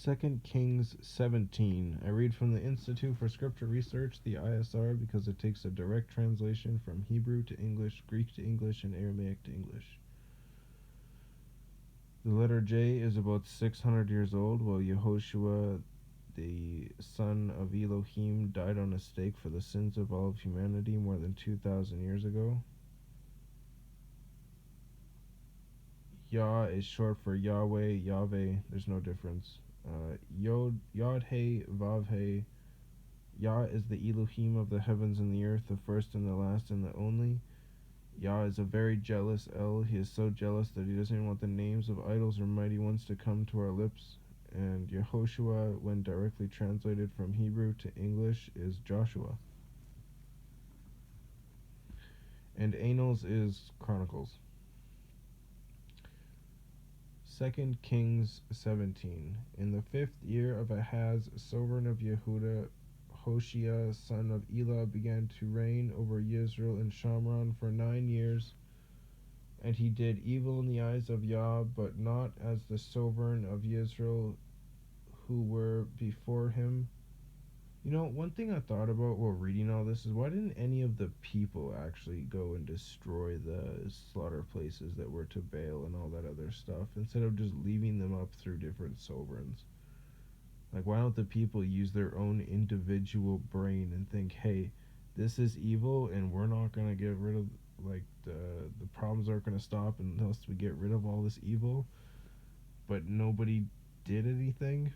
2 Kings 17. I read from the Institute for Scripture Research, the ISR, because it takes a direct translation from Hebrew to English, Greek to English, and Aramaic to English. The letter J is about 600 years old, while Yehoshua, the son of Elohim, died on a stake for the sins of all of humanity more than 2,000 years ago. Yah is short for YahWeh, YahWeh, there's no difference. Yod He Vav He. Yah is the Elohim of the heavens and the earth, the first and the last and the only. Yah is a very jealous El. He is so jealous that he doesn't even want the names of idols or mighty ones to come to our lips. And Yehoshua, when directly translated from Hebrew to English, is Joshua. And Annals is Chronicles. 2 Kings 17. In the 5th year of Ahaz, sovereign of Yehuda, Hoshea, son of Elah, began to reign over Israel and Shamron for 9 years. And he did evil in the eyes of Yah, but not as the sovereign of Israel who were before him. You know, one thing I thought about while reading all this is, why didn't any of the people actually go and destroy the slaughter places that were to Baal and all that other stuff, instead of just leaving them up through different sovereigns? Like, why don't the people use their own individual brain and think, hey, this is evil and we're not going to get rid of, like, the problems aren't going to stop unless we get rid of all this evil, but nobody did anything?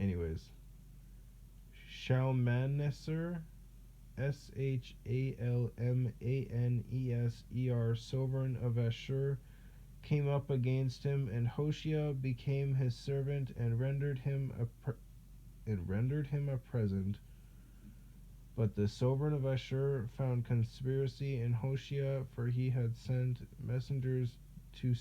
Anyways, Shalmaneser, Shalmaneser, sovereign of Ashur, came up against him, and Hoshea became his servant and rendered him a present. But the sovereign of Ashur found conspiracy in Hoshea, for he had sent messengers to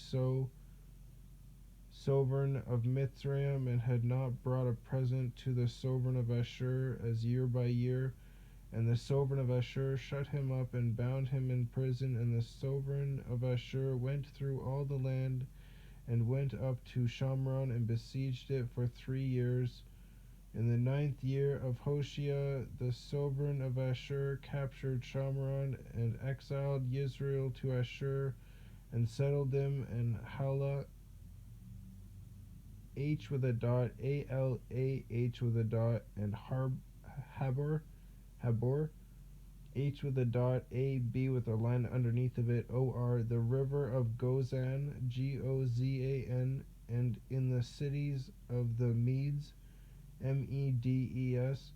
sovereign of Mitzrayim, and had not brought a present to the sovereign of Ashur as year by year. And the sovereign of Ashur shut him up and bound him in prison. And the sovereign of Ashur went through all the land and went up to Shamron and besieged it for 3 years. In the 9th year of Hoshea, the sovereign of Ashur captured Shamron and exiled Israel to Ashur and settled them in Halah, H with a dot, A-L-A-H with a dot, and Habor, H with a dot, A-B with a line underneath of it, O-R, the river of Gozan, G-O-Z-A-N, and in the cities of the Medes, M-E-D-E-S.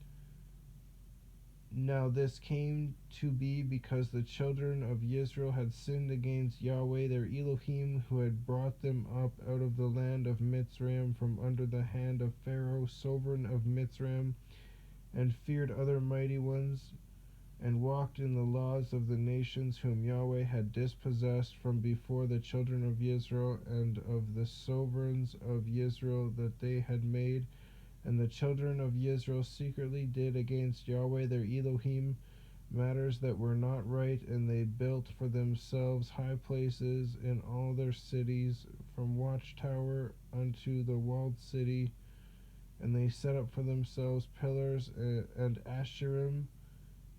Now this came to be because the children of Israel had sinned against YahWeh their Elohim, who had brought them up out of the land of Mitzrayim from under the hand of Pharaoh, sovereign of Mitzrayim, and feared other mighty ones, and walked in the laws of the nations whom YahWeh had dispossessed from before the children of Israel, and of the sovereigns of Israel that they had made. And the children of Israel secretly did against YahWeh their Elohim matters that were not right, and they built for themselves high places in all their cities, from watchtower unto the walled city. And they set up for themselves pillars and Asherim,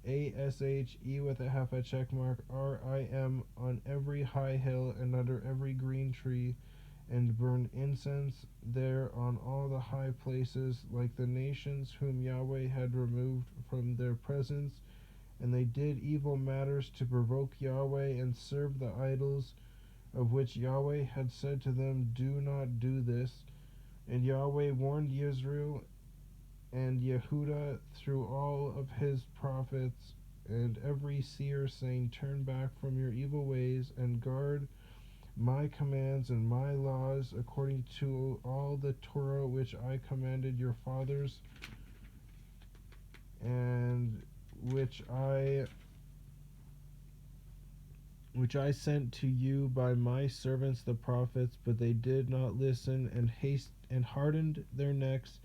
A-S-H-E with a half a check mark, R-I-M, on every high hill and under every green tree, and burn incense there on all the high places, like the nations whom YahWeh had removed from their presence. And they did evil matters to provoke YahWeh, and served the idols, of which YahWeh had said to them, do not do this. And YahWeh warned Israel and Yehuda through all of his prophets and every seer, saying, turn back from your evil ways, and guard my commands and my laws, according to all the Torah which I commanded your fathers, and which I sent to you by my servants the prophets. But they did not listen, and hardened their necks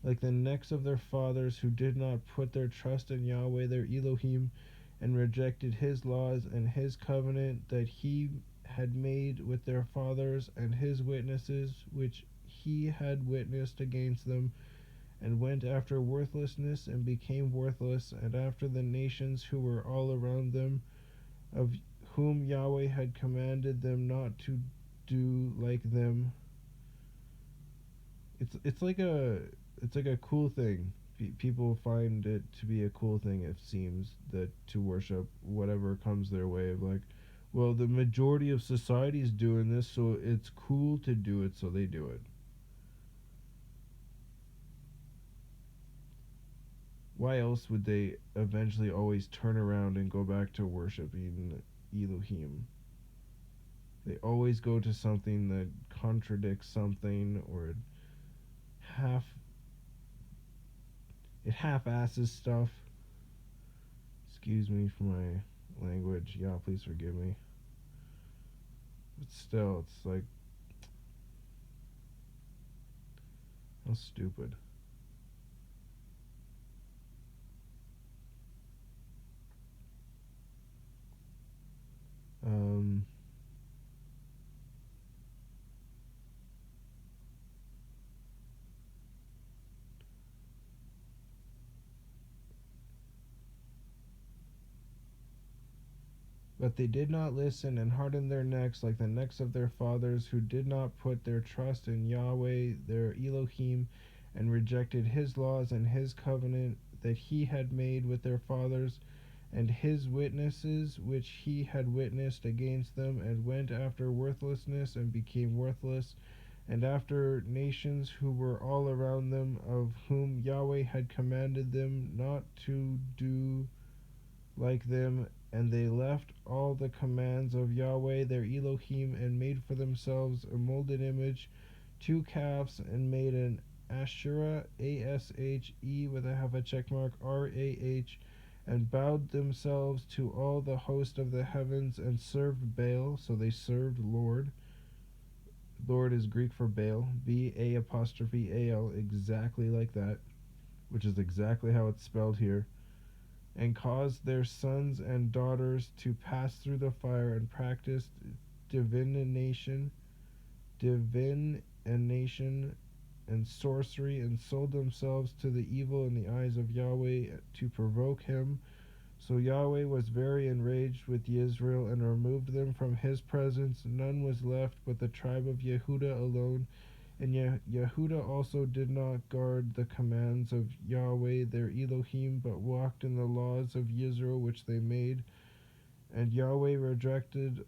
like the necks of their fathers, who did not put their trust in YahWeh their Elohim, and rejected his laws and his covenant that he had made with their fathers, and his witnesses which he had witnessed against them, and went after worthlessness and became worthless, and after the nations who were all around them, of whom Yahweh had commanded them not to do like them. It's like a cool thing. People find it to be a cool thing, it seems, that to worship whatever comes their way. Of like, well, the majority of society is doing this, so it's cool to do it, so they do it. Why else would they eventually always turn around and go back to worshiping Elohim? They always go to something that contradicts something, or half it half-asses stuff. Excuse me for my language. Yeah, please forgive me. But still, it's like, how stupid. Um, but they did not listen and hardened their necks like the necks of their fathers, who did not put their trust in Yahweh their Elohim, and rejected his laws and his covenant that he had made with their fathers, and his witnesses which he had witnessed against them, and went after worthlessness and became worthless, and after nations who were all around them, of whom Yahweh had commanded them not to do like them, and they left all the commands of Yahweh their Elohim, and made for themselves a molded image, 2 calves, and made an Asherah, Ashe, with a half a check mark, Rah, and bowed themselves to all the host of the heavens, and served Baal. So they served Lord. Lord is Greek for Baal, Baal, exactly like that, which is exactly how it's spelled here, and caused their sons and daughters to pass through the fire, and practiced divination, and sorcery, and sold themselves to the evil in the eyes of Yahweh to provoke him. So Yahweh was very enraged with Israel, and removed them from his presence. None was left but the tribe of Yehudah alone. And Yehudah also did not guard the commands of Yahweh their Elohim, but walked in the laws of Israel which they made. And Yahweh rejected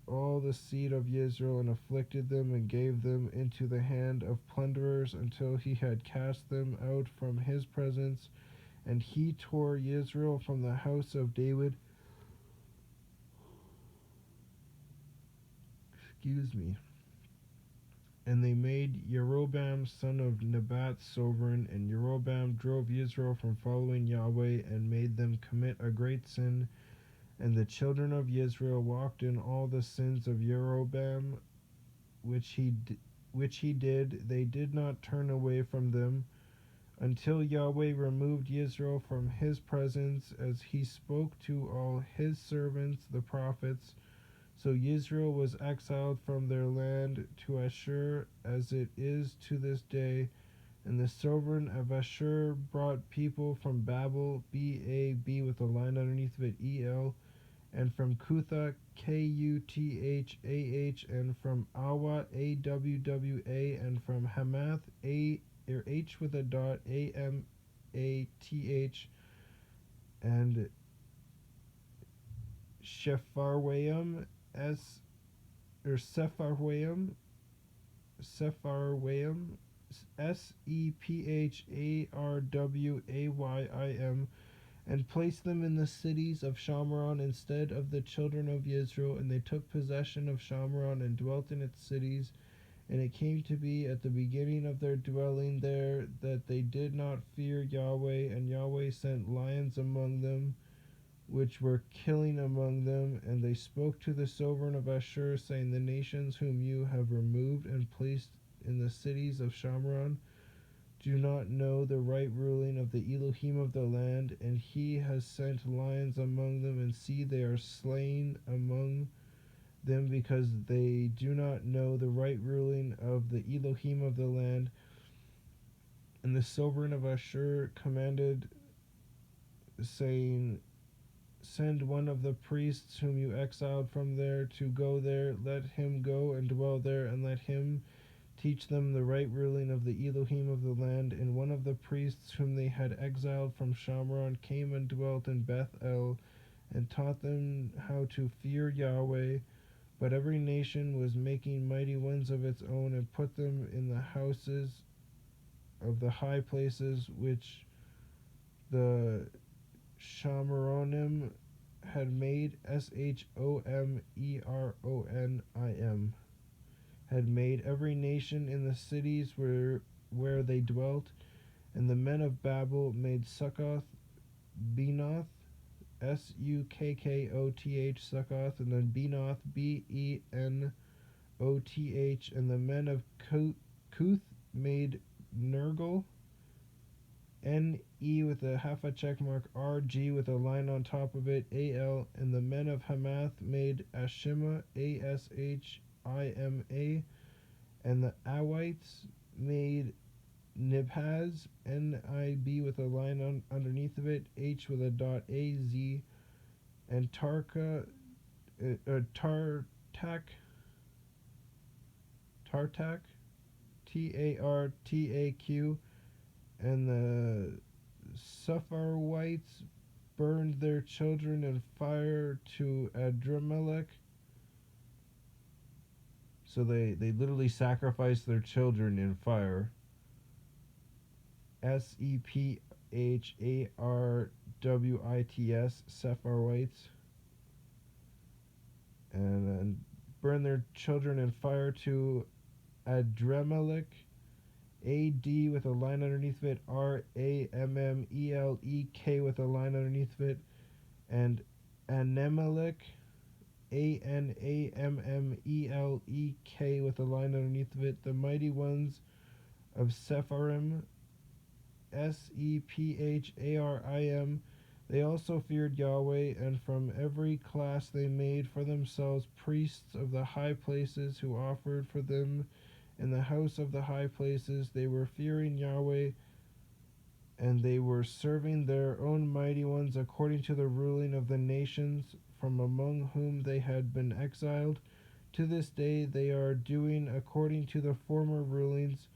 all the seed of Israel, and afflicted them, and gave them into the hand of plunderers, until he had cast them out from his presence. And he tore Israel from the house of David. Excuse me. And they made Jeroboam son of Nebat sovereign, and Jeroboam drove Israel from following Yahweh, and made them commit a great sin. And the children of Israel walked in all the sins of Jeroboam, which he did. They did not turn away from them, until Yahweh removed Israel from his presence, as he spoke to all his servants the prophets. So Israel was exiled from their land to Ashur, as it is to this day. And the sovereign of Ashur brought people from Babel, Bab, with a line underneath of it, El, and from Cutha, Kuthah, and from Awa, Awwa, and from Hamath, H with a dot, Amath, and Sepharwaim, Sepharwaim, Sepharwaim, and placed them in the cities of Shamron instead of the children of Israel. And they took possession of Shamron, and dwelt in its cities. And it came to be at the beginning of their dwelling there, that they did not fear Yahweh, and Yahweh sent lions among them, which were killing among them. And they spoke to the sovereign of Ashur, saying, the nations whom you have removed and placed in the cities of Shamron do not know the right ruling of the Elohim of the land, and he has sent lions among them, and see, they are slain among them because they do not know the right ruling of the Elohim of the land. And the sovereign of Ashur commanded, saying, Send one of the priests whom you exiled from there to go there. Let him go and dwell there, and let him teach them the right ruling of the Elohim of the land. And one of the priests whom they had exiled from Shamron came and dwelt in Bethel, and taught them how to fear Yahweh. But every nation was making mighty ones of its own, and put them in the houses of the high places which the Shomeronim had made. Shomeronim had made every nation in the cities where they dwelt. And the men of Babel made Succoth, Benoth, Sukkoth, Succoth, and then Benoth, Benoth. And the men of Cuth made Nergal, Ne with a half a check mark, RG with a line on top of it, AL. And the men of Hamath made Ashima, Ashima. And the Awites made Nibhaz, Nib with a line underneath of it, H with a dot, AZ. And Tartak, Tartak, and the Sepharwites burned their children in fire to Adrammelech. So they literally sacrificed their children in fire. Sepharwits, Sepharwites. And burned their children in fire to Adrammelech, AD with a line underneath of it, Rammelek with a line underneath of it, and Anemelech, Anammelek with a line underneath of it, the mighty ones of Sepharim, Sepharim. They also feared Yahweh, and from every class they made for themselves priests of the high places who offered for them in the house of the high places. They were fearing Yahweh, and they were serving their own mighty ones according to the ruling of the nations from among whom they had been exiled. To this day they are doing according to the former rulings.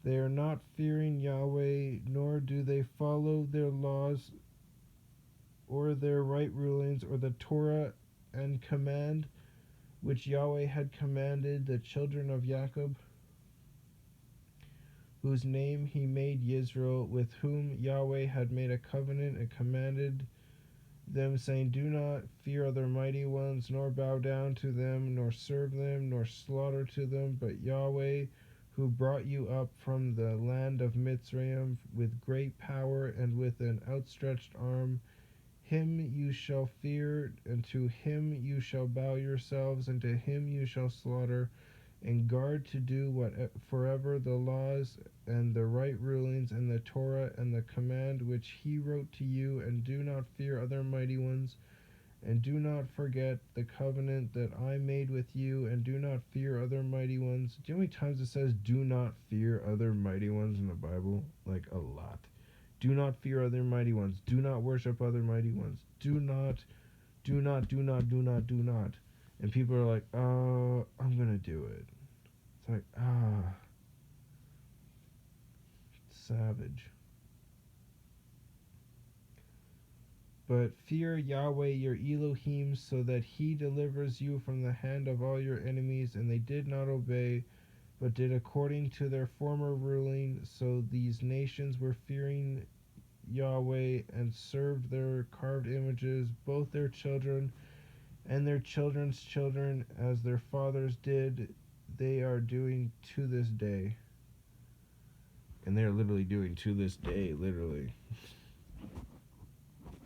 They are not fearing Yahweh, nor do they follow their laws or their right rulings, or the Torah and command which Yahweh had commanded the children of Jacob, whose name he made Yisrael, with whom Yahweh had made a covenant and commanded them, saying, Do not fear other mighty ones, nor bow down to them, nor serve them, nor slaughter to them, but Yahweh, who brought you up from the land of Mitzrayim with great power and with an outstretched arm. Him you shall fear, and to him you shall bow yourselves, and to him you shall slaughter, and guard to do what forever the laws and the right rulings and the Torah and the command which he wrote to you, and do not fear other mighty ones, and do not forget the covenant that I made with you, and do not fear other mighty ones. Do you know how many times it says do not fear other mighty ones in the Bible? Like a lot. Do not fear other mighty ones. Do not worship other mighty ones. Do not. And people are like, I'm going to do it. It's like, savage. But fear Yahweh your Elohim, so that he delivers you from the hand of all your enemies. And they did not obey, but did according to their former ruling. So these nations were fearing Yahweh and served their carved images, both their children and their children's children, as their fathers did. They are doing to this day. And they are literally doing to this day, literally.